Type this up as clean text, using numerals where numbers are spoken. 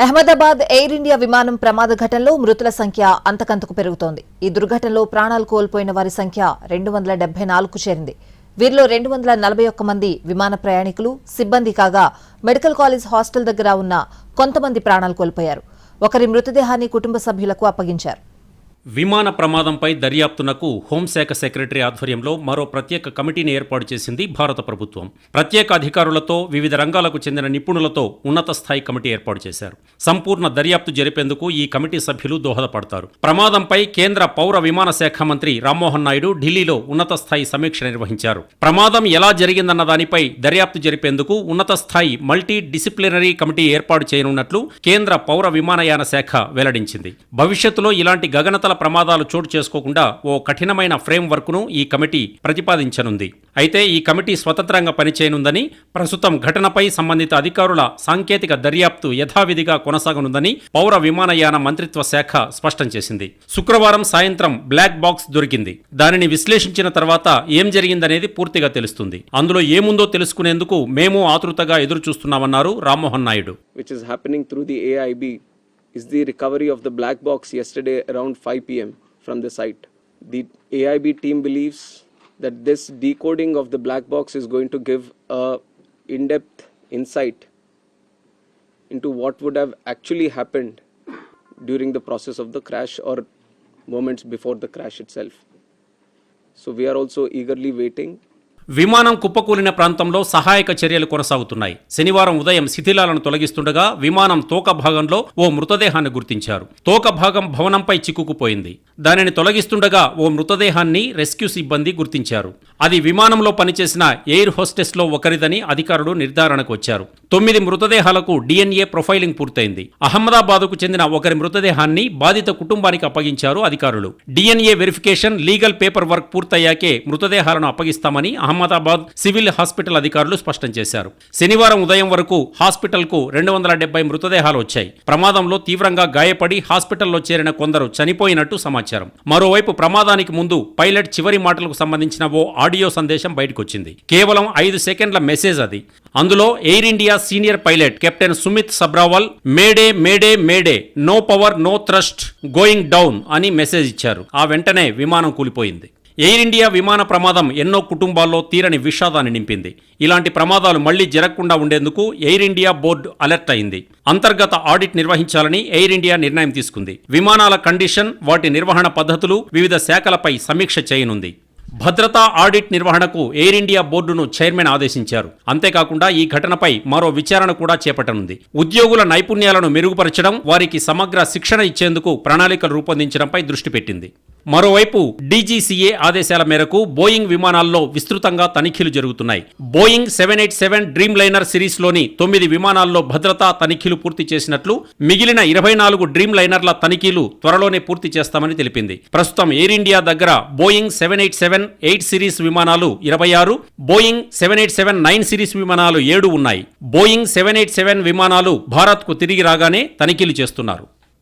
Ahmedabad air India విమానం ప్రమాద ఘటనలో మృతుల సంఖ్య అంతకంతకు పెరుగుతోంది. ఈ దుర్ఘటనలో ప్రాణాలు కోల్పోయిన వారి సంఖ్య 274కు చేరింది. వీరిలో 241 మంది విమాన ప్రయాణికులు, సిబ్బంది కాగా మెడికల్ కాలేజ్ హాస్టల్ దగ్గర ఉన్న కొంతమంది ప్రాణాలు కోల్పోయారు. ఒకరి మృతదేహాన్ని కుటుంబ సభ్యులకు అప్పగించారు. విమాన ప్రమాదంపై దర్యాప్తునకు హోంశాఖ సెక్రటరీ ఆధ్వర్యంలో మరో ప్రత్యేక కమిటీని ఏర్పాటు చేసింది భారత ప్రభుత్వం. ప్రత్యేక అధికారులతో, వివిధ రంగాలకు చెందిన నిపుణులతో ఉన్నత స్థాయి కమిటీ ఏర్పాటు చేశారు. సంపూర్ణ దర్యాప్తు జరిపేందుకు ఈ కమిటీ సభ్యులు దోహదపడతారు. ప్రమాదంపై కేంద్ర పౌర విమాన శాఖ మంత్రి రామ్మోహన్ నాయుడు ఢిల్లీలో ఉన్నత స్థాయి సమీక్ష నిర్వహించారు. ప్రమాదం ఎలా జరిగిందన్న దానిపై దర్యాప్తు జరిపేందుకు ఉన్నత స్థాయి మల్టీ డిసిప్లినరీ కమిటీ ఏర్పాటు చేయనున్నట్లు కేంద్ర పౌర విమానయాన శాఖ వెల్లడించింది. భవిష్యత్తులో ఇలాంటి గగనతల ప్రమాదాలు చోటు చేసుకోకుండా ఓ కఠినమైన ఫ్రేమ్ వర్క్ ను ఈ కమిటీ ప్రతిపాదించనుంది. అయితే ఈ కమిటీ స్వతంత్రంగా పనిచేయనుందని, ప్రస్తుతం ఘటనపై సంబంధిత అధికారుల సాంకేతిక దర్యాప్తు యథావిధిగా కొనసాగనుందని పౌర విమానయాన మంత్రిత్వ శాఖ స్పష్టం చేసింది. శుక్రవారం సాయంత్రం బ్లాక్ బాక్స్ దొరికింది. దానిని విశ్లేషించిన తర్వాత ఏం జరిగిందనేది పూర్తిగా తెలుస్తుంది. అందులో ఏముందో తెలుసుకునేందుకు మేము ఆతృతగా ఎదురు చూస్తున్నామన్నారు Rammohan Naidu. Is the recovery of the black box yesterday around 5 p.m. from the site. The AIB team believes that this decoding of the black box is going to give a in-depth insight into what would have actually happened during the process of the crash or moments before the crash itself. So we are also eagerly waiting. విమానం కుప్పకూలిన ప్రాంతంలో సహాయక చర్యలు కొనసాగుతున్నాయి. శనివారం ఉదయం శిథిలాలను తొలగిస్తుండగా విమానం తోక భాగంలో ఓ మృతదేహాన్ని గుర్తించారు. తోక భాగం భవనంపై చిక్కుకుపోయింది. దానిని తొలగిస్తుండగా ఓ మృతదేహాన్ని రెస్క్యూ సిబ్బంది గుర్తించారు. అది విమానంలో పనిచేసిన ఎయిర్ హోస్టెస్లో ఒకరిదని అధికారులు నిర్ధారణకు వచ్చారు. 9 మృతదేహాలకు DNA ప్రొఫైలింగ్ పూర్తయింది. అహ్మదాబాద్కు చెందిన ఒకరి మృతదేహాన్ని బాధిత కుటుంబానికి అప్పగించారు అధికారులు. DNA verification, legal paper work పూర్తయ్యాకే మృతదేహాలను అప్పగిస్తామని అహ్మదాబాద్ సివిల్ హాస్పిటల్ అధికారులు స్పష్టం చేశారు. శనివారం ఉదయం వరకు హాస్పిటల్కు 270 మృతదేహాలు వచ్చాయి. ప్రమాదంలో తీవ్రంగా గాయపడి హాస్పిటల్లో చేరిన కొందరు చనిపోయినట్టు సమాచారం. మరోవైపు ప్రమాదానికి ముందు పైలట్ చివరి మాటలకు సంబంధించిన ఓ ఆడియో సందేశం బయటకొచ్చింది. కేవలం 5 సెకండ్ల మెసేజ్ అది. అందులో Air India senior pilot captain Sumit Sabharwal mayday mayday mayday, no power no thrust, going down అని మెసేజ్ ఇచ్చారు. ఆ వెంటనే విమానం కూలిపోయింది. ఎయిర్ ఇండియా విమాన ప్రమాదం ఎన్నో కుటుంబాల్లో తీరని విషాదాన్ని నింపింది. ఇలాంటి ప్రమాదాలు మళ్లీ జరగకుండా ఉండేందుకు ఎయిర్ ఇండియా బోర్డు అలర్ట్ అయింది. అంతర్గత ఆడిట్ నిర్వహించాలని ఎయిర్ ఇండియా నిర్ణయం తీసుకుంది. విమానాల కండిషన్, వాటి నిర్వహణ పద్ధతులు, వివిధ శాఖలపై సమీక్ష చేయనుంది. భద్రతా ఆడిట్ నిర్వహణకు ఎయిర్ ఇండియా బోర్డును చైర్మన్ ఆదేశించారు. అంతేకాకుండా ఈ ఘటనపై మరో విచారణ కూడా చేపట్టనుంది. ఉద్యోగుల నైపుణ్యాలను మెరుగుపరచడం, వారికి సమగ్ర శిక్షణ ఇచ్చేందుకు ప్రణాళికలు రూపొందించడంపై దృష్టి పెట్టింది. మరోవైపు డీజీసీఏ ఆదేశాల మేరకు బోయింగ్ విమానాల్లో విస్తృతంగా తనిఖీలు జరుగుతున్నాయి. బోయింగ్ 787 డ్రీమ్ లైనర్ సిరీస్లోని 9 విమానాల్లో భద్రతా తనిఖీలు పూర్తి చేసినట్లు, మిగిలిన 24 డ్రీమ్ లైనర్ల తనిఖీలు త్వరలోనే పూర్తి చేస్తామని తెలిపింది. ప్రస్తుతం ఎయిర్ ఇండియా దగ్గర బోయింగ్ 787-8 సిరీస్ విమానాలు 26, బోయింగ్ 787-9 సిరీస్ విమానాలు 7 ఉన్నాయి. బోయింగ్ 787 విమానాలు భారత్కు తిరిగి రాగానే తనిఖీలు చేస్తున్నారు.